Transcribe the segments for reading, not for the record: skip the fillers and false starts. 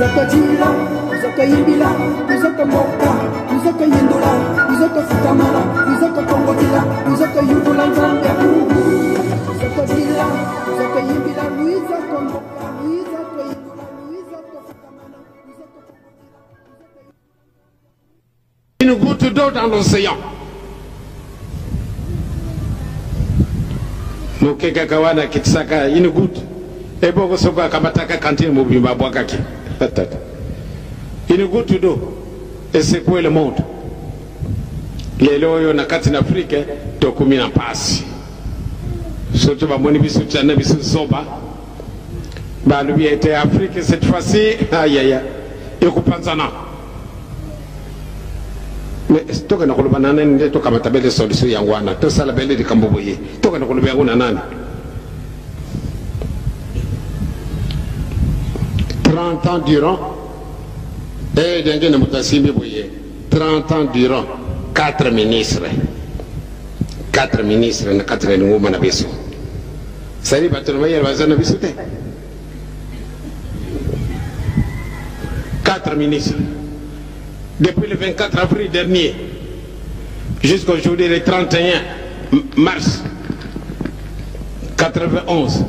Uzakajila, uzakayimbila, uzakamoka, uzakayindula, uzakafukamana, uzakakongotila, uzakayuvula nzambe ya Mungu. Uzakajila, uzakayimbila, uzakamoka, uzakayindula, uzakafukamana, uzakakongotila. Une goutte d'eau dans l'océan. Mokeka kawana kitsaka une goutte. Ebo soka kamataka kantine mobimba bwakaki. Une goutte d'eau et secouer le monde. Lelo yo na kati na Afrique tokumi na pasi. Surtout ba moni bisu tana bisu soba. Ba lui était Afrique cette fois-ci. Aïe aïe. Ekupanzana. Mais toka na kuluba nana nde toka matabele solution yangwana. To sala bele di kamboboye. Toka na kuluba yangu na nani? 30 ans durant, et 30 ans durant, 4 ministres. 4 ministres, 4 nouveaux manabiso. Ça dit, il 4 ministres. Depuis le 24 avril dernier, jusqu'aujourd'hui, le 31 mars 91,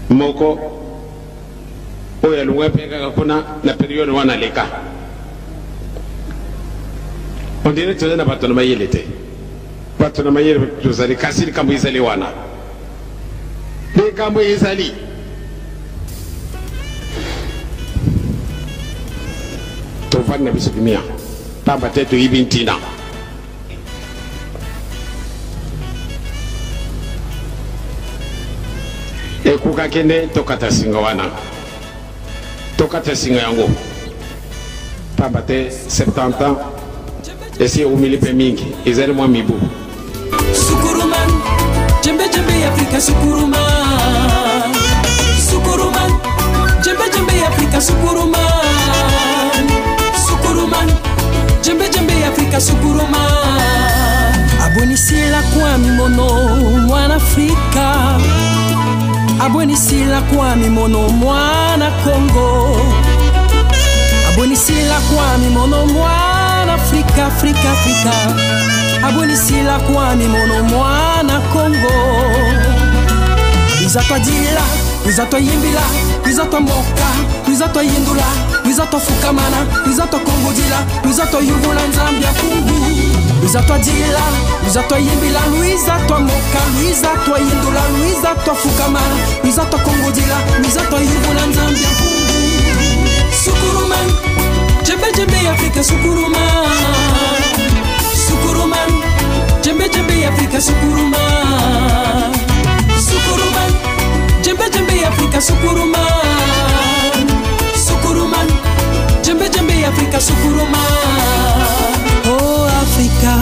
Moko. Oya luwe peka kuna na periode wana leka. On dirait que tu as pas ton maïe l'été. Pas ton maïe tu as kasiri kama izali wana. Ne kama izali. To van na bisu kimia. Pamba tetu ibintina. Ekuka kene tokata singa wana. Tokate singa yango pabate 70 ans esi umilipe mingi izali mwa mibu Sukuruman jembe jembe Afrika sukuruman Sukuruman jembe Afrika sukuruman Sukuruman jembe Afrika sukuruman Abonisila kwa mimono mwana Afrika Abonisila kwa mimono mwana Congo Abonisila kwa mimono mwana Afrika Afrika Afrika Abonisila kwa mimono mwana Congo Kwizato dila, kwizato yimbila, kwizato moka, kwizato yindula, kwizato fukamana, kwizato Congo dila, kwizato yuvula nzambi ya kungu Kwizato dila, kwizato yimbila, kwizato moka, kwizato yindula, kwizato fukamana, kwizato Congo dila, kwizato yuvula nzambi ya kungu Sukuruman, jembe Afrika sukuruman Sukuruman, jembe Afrika sukuruman Sukuruman, jembe Afrika sukuruman Sukuruman, jembe Afrika sukuruman Oh Africa,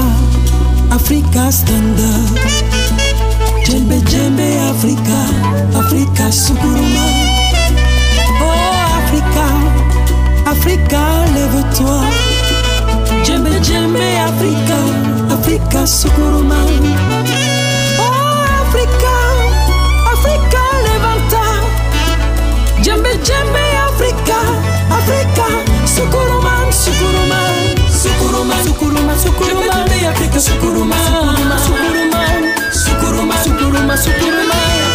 Africa stand up Jembe Africa, Africa sukuruman Oh Africa, Africa lève-toi Jembe Africa, Africa sukuruman Oh Africa, Africa levanta Jembe Africa, Africa sukuruman Sukuruman, sukuruman, sukuruman, sukuruman Jembe Africa sukuruman Sukuruman, sukuruman, sukuruman, sukuruman